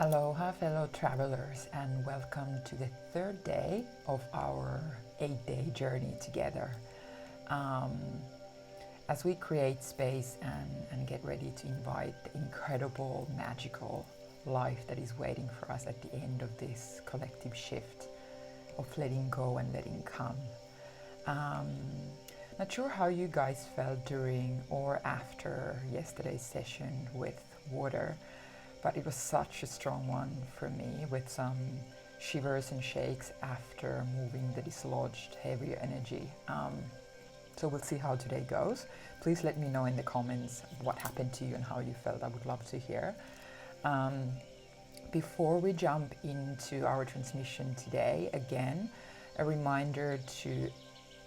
Aloha, fellow travelers, and welcome to the third day of our 8-day journey together. Um, as we create space and get ready to invite the incredible, magical life that is waiting for us at the end of this collective shift of letting go and letting come. Um, Not sure how you guys felt during or after yesterday's session with water, but it was such a strong one for me, with some shivers and shakes after moving the dislodged heavier energy. So we'll see how today goes. Please let me know in the comments what happened to you and how you felt. I would love to hear. Before we jump into our transmission today, again, a reminder to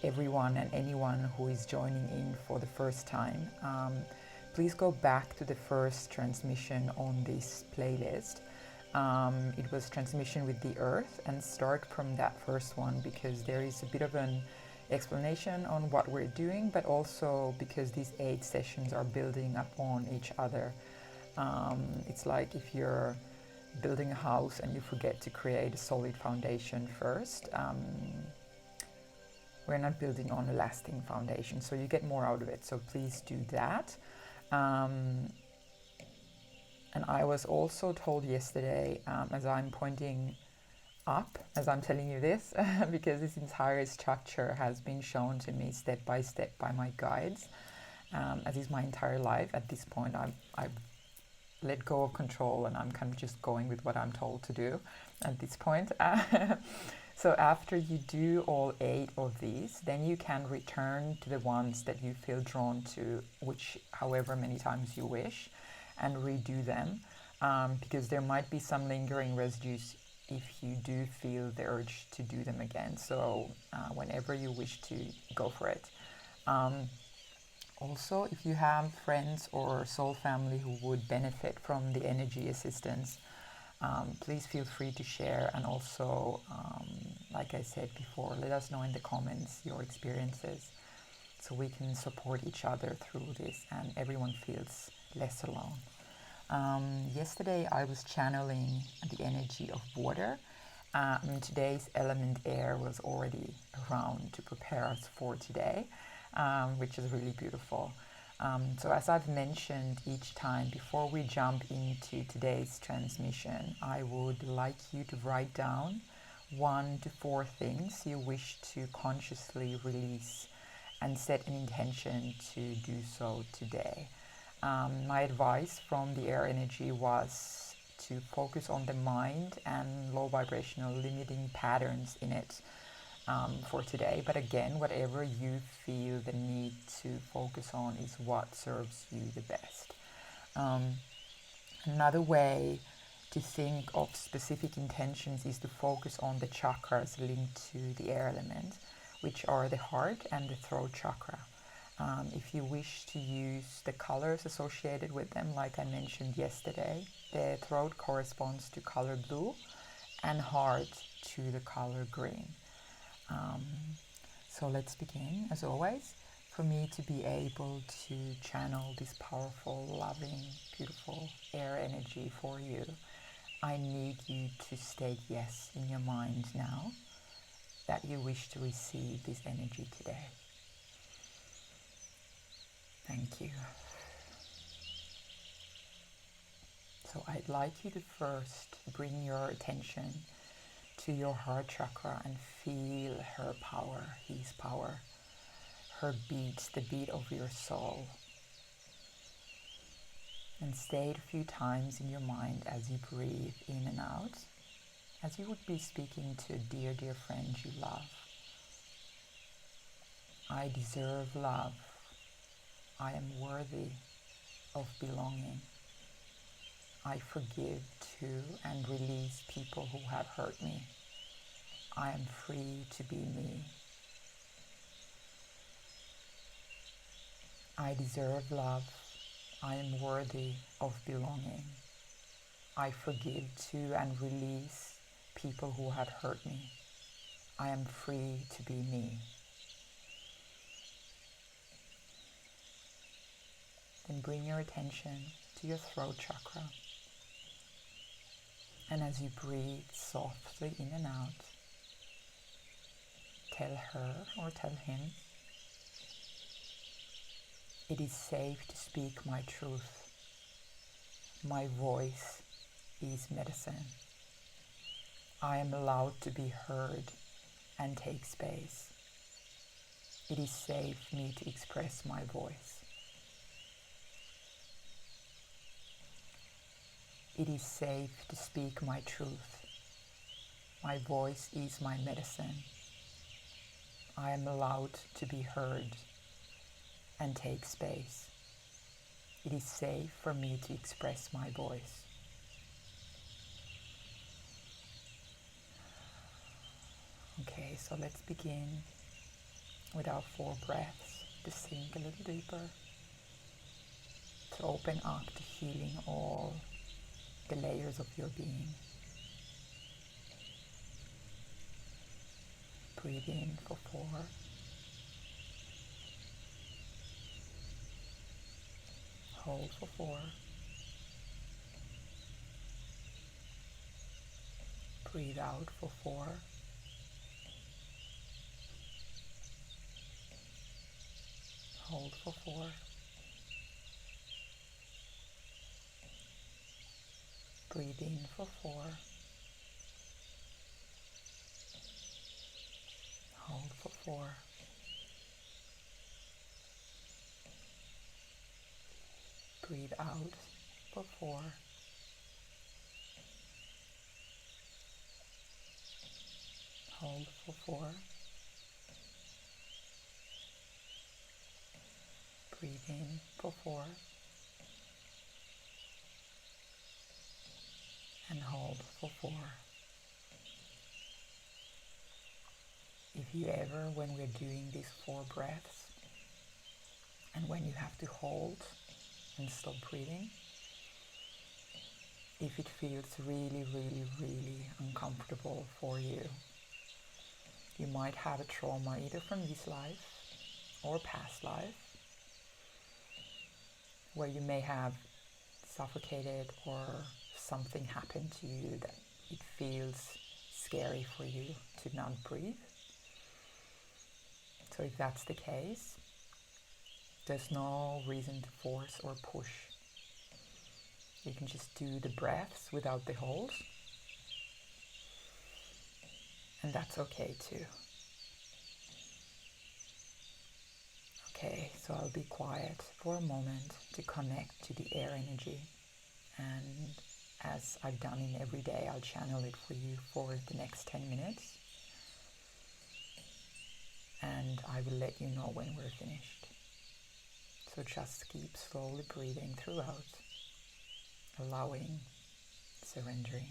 everyone and anyone who is joining in for the first time. Please go back to the first transmission on this playlist. It was transmission with the earth, and start from that first one because there is a bit of an explanation on what we're doing, but also because these 8 sessions are building upon each other. It's like if you're building a house and you forget to create a solid foundation first, we're not building on a lasting foundation, so you get more out of it. So please do that. And I was also told yesterday, as I'm pointing up, as I'm telling you this, because this entire structure has been shown to me step by step by my guides, as is my entire life. At this point, I've let go of control and I'm kind of just going with what I'm told to do at this point. So after you do all 8 of these, then you can return to the ones that you feel drawn to, which however many times you wish, and redo them, because there might be some lingering residues if you do feel the urge to do them again. So whenever you wish to, go for it. Also, if you have friends or soul family who would benefit from the energy assistance, please feel free to share, and also, like I said before, let us know in the comments your experiences so we can support each other through this and everyone feels less alone. Yesterday I was channeling the energy of water. Today's element air was already around to prepare us for today, which is really beautiful. So as I've mentioned each time, before we jump into today's transmission, I would like you to write down 1 to 4 things you wish to consciously release and set an intention to do so today. My advice from the air energy was to focus on the mind and low vibrational limiting patterns in it. For today, but again, whatever you feel the need to focus on is what serves you the best. Another way to think of specific intentions is to focus on the chakras linked to the air element, which are the heart and the throat chakra. If you wish to use the colors associated with them, like I mentioned yesterday, the throat corresponds to color blue and heart to the color green. So let's begin. As always, for me to be able to channel this powerful, loving, beautiful air energy for you, I need you to state yes in your mind now that you wish to receive this energy today. Thank you. So I'd like you to first bring your attention to your heart chakra and feel her power, his power, her beats, the beat of your soul. And stay it a few times in your mind as you breathe in and out, as you would be speaking to a dear, dear friend you love. I deserve love. I am worthy of belonging. I forgive to and release people who have hurt me. I am free to be me. I deserve love. I am worthy of belonging. I forgive to and release people who have hurt me. I am free to be me. Then bring your attention to your throat chakra. And as you breathe softly in and out, tell her or tell him, it is safe to speak my truth. My voice is medicine. I am allowed to be heard and take space. It is safe for me to express my voice. It is safe to speak my truth. My voice is my medicine. I am allowed to be heard and take space. It is safe for me to express my voice. Okay, so let's begin with our 4 breaths to sink a little deeper, to open up to healing all the layers of your being. Breathe in for 4. Hold for 4. Breathe out for 4. Hold for 4. Breathe in for 4. Hold for 4. Breathe out for 4. Hold for 4. Breathe in for 4. And hold for 4. If you ever, when we're doing these 4 breaths, and when you have to hold and stop breathing, if it feels really, really, really uncomfortable for you, you might have a trauma either from this life or past life, where you may have suffocated or something happened to you that it feels scary for you to not breathe. So if that's the case, there's no reason to force or push. You can just do the breaths without the holds, and that's okay too. Okay, so I'll be quiet for a moment to connect to the air energy, and as I've done in every day, I'll channel it for you for the next 10 minutes, and I will let you know when we're finished. So just keep slowly breathing throughout, allowing, surrendering.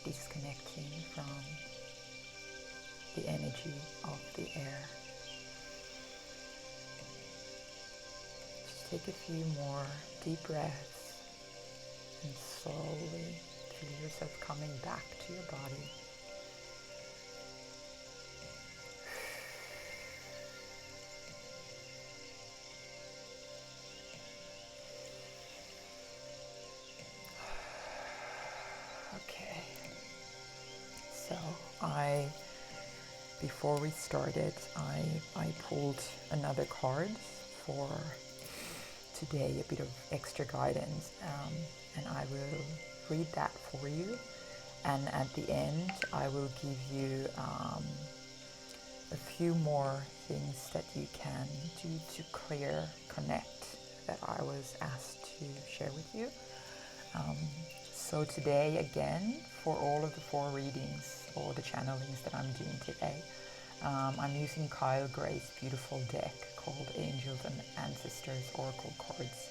disconnecting from the energy of the air. Just take a few more deep breaths and slowly feel yourself coming back to your body. Okay, so before we started, I pulled another card for today, a bit of extra guidance, and I will read that for you, and at the end I will give you a few more things that you can do to connect that I was asked to share with you. So today, again, for all of the 4 readings or the channelings that I'm doing today, I'm using Kyle Gray's beautiful deck called Angels and Ancestors Oracle Cards.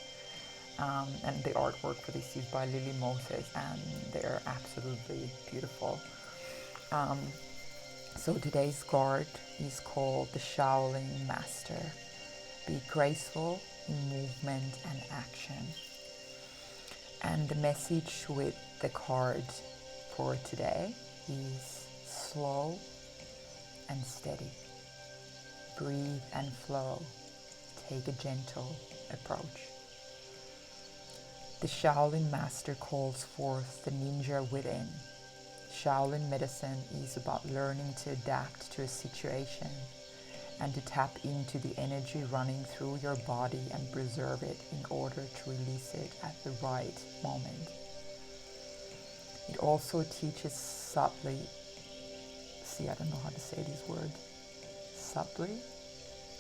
And the artwork for this is by Lily Moses, and they're absolutely beautiful. So today's card is called the Shaolin Master. Be graceful in movement and action. And the message with the card for today is slow and steady. Breathe and flow. Take a gentle approach. The Shaolin Master calls forth the ninja within. Shaolin medicine is about learning to adapt to a situation and to tap into the energy running through your body and preserve it in order to release it at the right moment. It also teaches subtly, I don't know how to say this word, subtly,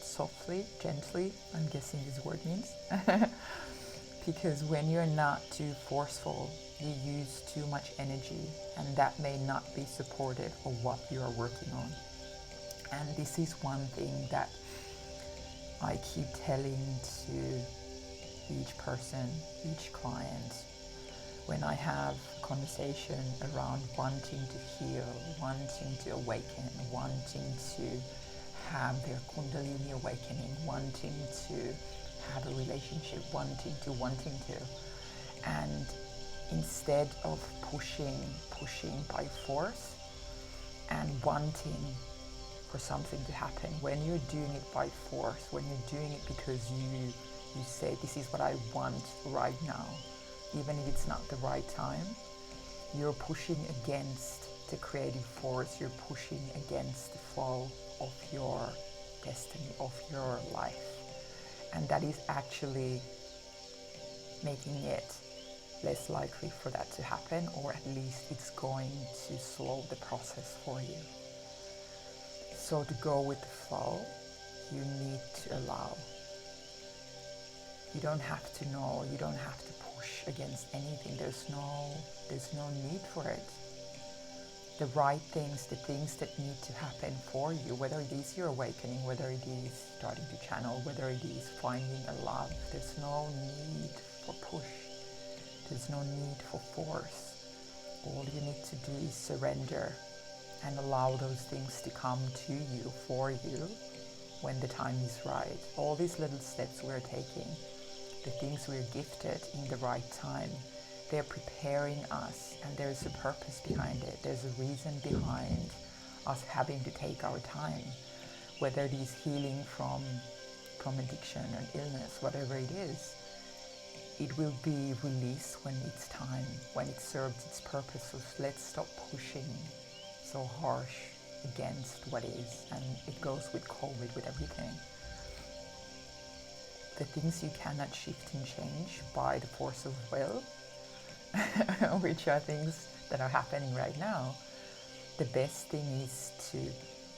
softly, gently, I'm guessing this word means, because when you're not too forceful, you use too much energy, and that may not be supportive of what you are working on. And this is one thing that I keep telling to each person, each client, when I have conversation around wanting to heal, wanting to awaken, wanting to have their Kundalini awakening, wanting to have a relationship, wanting to. And instead of pushing by force and wanting for something to happen, when you're doing it by force, when you're doing it because you say, this is what I want right now, even if it's not the right time, you're pushing against the creative force, you're pushing against the flow of your destiny, of your life. And that is actually making it less likely for that to happen, or at least it's going to slow the process for you. So to go with the flow, you need to allow. You don't have to know, you don't have to push against anything. There's no need for it. The right things, the things that need to happen for you, whether it is your awakening, whether it is starting to channel, whether it is finding a love, there's no need for push. There's no need for force. All you need to do is surrender and allow those things to come to you, for you, when the time is right. All these little steps we're taking, the things we're gifted in the right time, they're preparing us, and there's a purpose behind it. There's a reason behind us having to take our time, whether it is healing from addiction or illness, whatever it is. It will be released when it's time, when it serves its purpose. So let's stop pushing so harsh against what is, and it goes with COVID, with everything. The things you cannot shift and change by the force of will, which are things that are happening right now, the best thing is to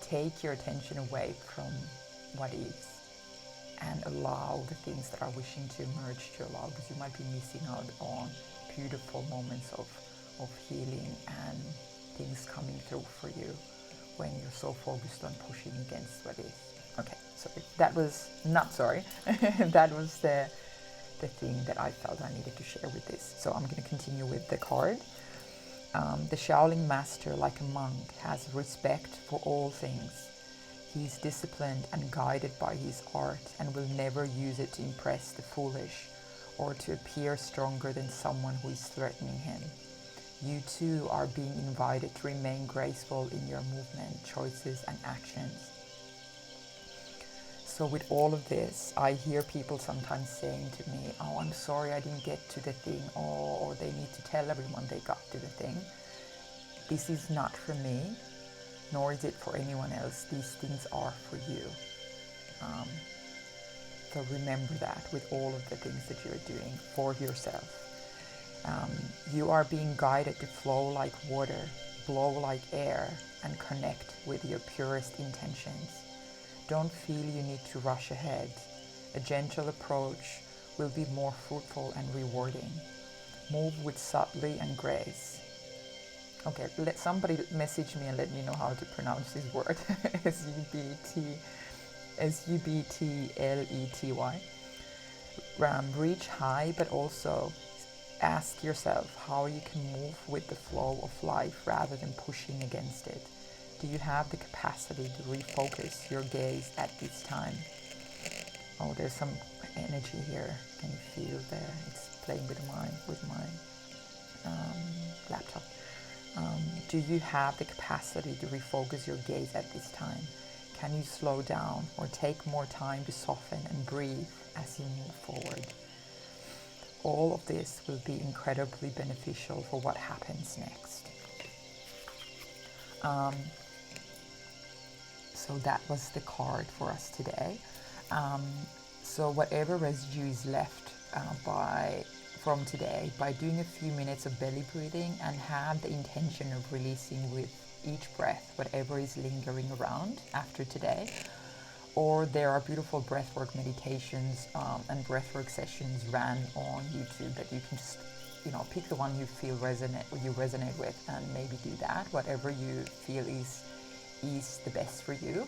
take your attention away from what is and allow the things that are wishing to emerge to allow, because you might be missing out on beautiful moments of healing and things coming through for you when you're so focused on pushing against what is. Okay, sorry. That was that was the thing that I felt I needed to share with this. So I'm going to continue with the card. The Shaolin master, like a monk, has respect for all things. He is disciplined and guided by his art and will never use it to impress the foolish or to appear stronger than someone who is threatening him. You too are being invited to remain graceful in your movement, choices, and actions. So with all of this, I hear people sometimes saying to me, oh, I'm sorry I didn't get to the thing, or they need to tell everyone they got to the thing. This is not for me, nor is it for anyone else. These things are for you. So remember that with all of the things that you're doing for yourself. You are being guided to flow like water, blow like air, and connect with your purest intentions. Don't feel you need to rush ahead. A gentle approach will be more fruitful and rewarding. Move with subtlety and grace. Okay, let somebody message me and let me know how to pronounce this word. S-U-B-T-L-E-T-Y. Reach high, but also ask yourself how you can move with the flow of life rather than pushing against it. Do you have the capacity to refocus your gaze at this time? Oh, there's some energy here. Can you feel there? It's playing with my laptop. Do you have the capacity to refocus your gaze at this time? Can you slow down or take more time to soften and breathe as you move forward? All of this will be incredibly beneficial for what happens next. So that was the card for us today. So whatever residue is left from today, by doing a few minutes of belly breathing and have the intention of releasing with each breath whatever is lingering around after today. Or there are beautiful breathwork meditations and breathwork sessions ran on YouTube that you can just, pick the one you feel resonate with and maybe do that. Whatever you feel is the best for you.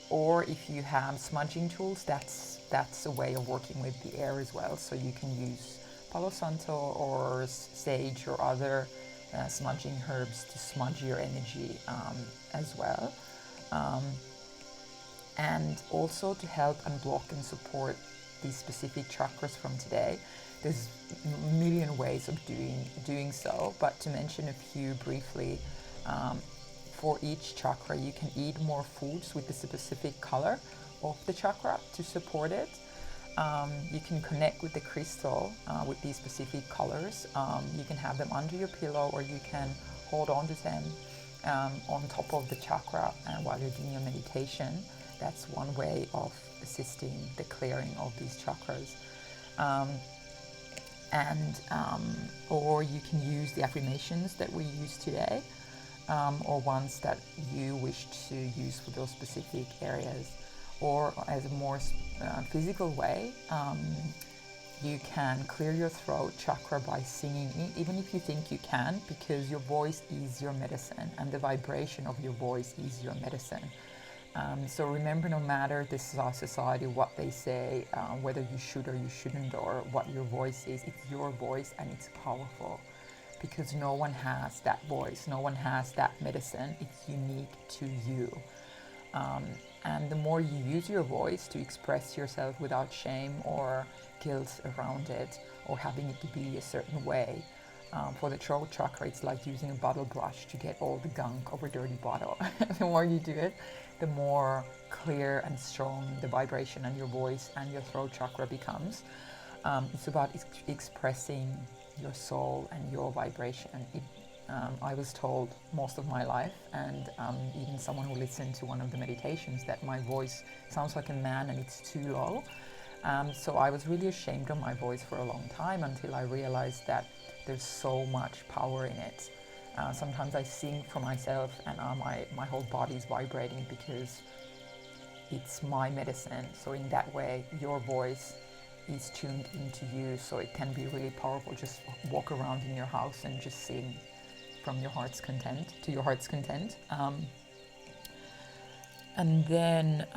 Or if you have smudging tools, that's a way of working with the air as well. So you can use Palo Santo or sage or other smudging herbs to smudge your energy as well. And also to help unblock and support these specific chakras from today. There's a million ways of doing so, but to mention a few briefly, for each chakra you can eat more foods with the specific color of the chakra to support it. You can connect with the crystal with these specific colors. You can have them under your pillow, or you can hold on to them on top of the chakra while you're doing your meditation. That's one way of assisting the clearing of these chakras. Or you can use the affirmations that we use today, or ones that you wish to use for those specific areas. Or as a more physical way, you can clear your throat chakra by singing, even if you think you can, because your voice is your medicine and the vibration of your voice is your medicine. So remember, no matter this is our society, what they say, whether you should or you shouldn't, or what your voice is, it's your voice and it's powerful, because no one has that voice, no one has that medicine. It's unique to you. And the more you use your voice to express yourself without shame or guilt around it, or having it to be a certain way, for the throat chakra, it's like using a bottle brush to get all the gunk of a dirty bottle. The more you do it, the more clear and strong the vibration and your voice and your throat chakra becomes. It's about expressing your soul and your vibration. I was told most of my life, and even someone who listened to one of the meditations, that my voice sounds like a man and it's too low. So I was really ashamed of my voice for a long time, until I realized that there's so much power in it. Sometimes I sing for myself and my whole body is vibrating because it's my medicine. So in that way, your voice is tuned into you, so it can be really powerful. Just walk around in your house and just sing from your heart's content to your heart's content. And then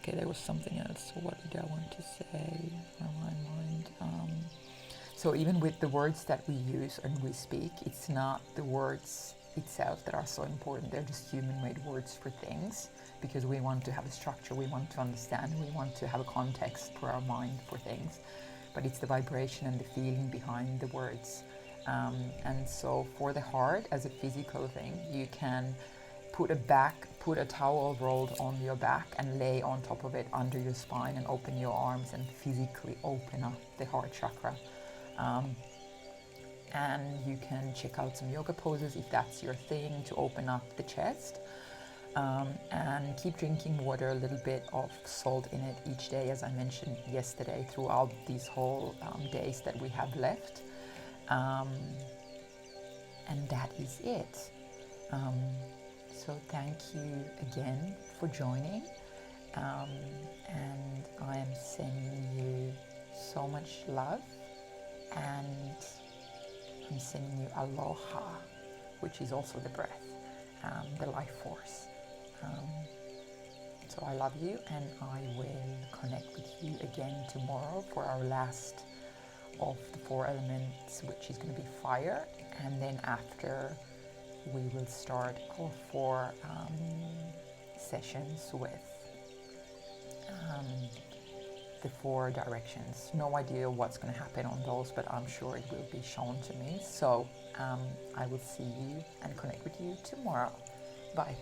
Okay, there was something else. So what did I want to say? My mind. So even with the words that we use and we speak, it's not the words itself that are so important. They're just human-made words for things, because we want to have a structure, we want to understand, we want to have a context for our mind for things. But it's the vibration and the feeling behind the words. And so for the heart, as a physical thing, you can put a towel rolled on your back and lay on top of it under your spine and open your arms and physically open up the heart chakra. And you can check out some yoga poses if that's your thing, to open up the chest. And keep drinking water, a little bit of salt in it each day, as I mentioned yesterday, throughout these whole days that we have left. And that is it. So thank you again for joining. And I am sending you so much love, and I'm sending you aloha, which is also the breath, the life force. So I love you, and I will connect with you again tomorrow for our last of the 4 elements, which is going to be fire. And then after, we will start our 4 sessions with the 4 directions. No idea what's going to happen on those, but I'm sure it will be shown to me. So I will see you and connect with you tomorrow. Bye.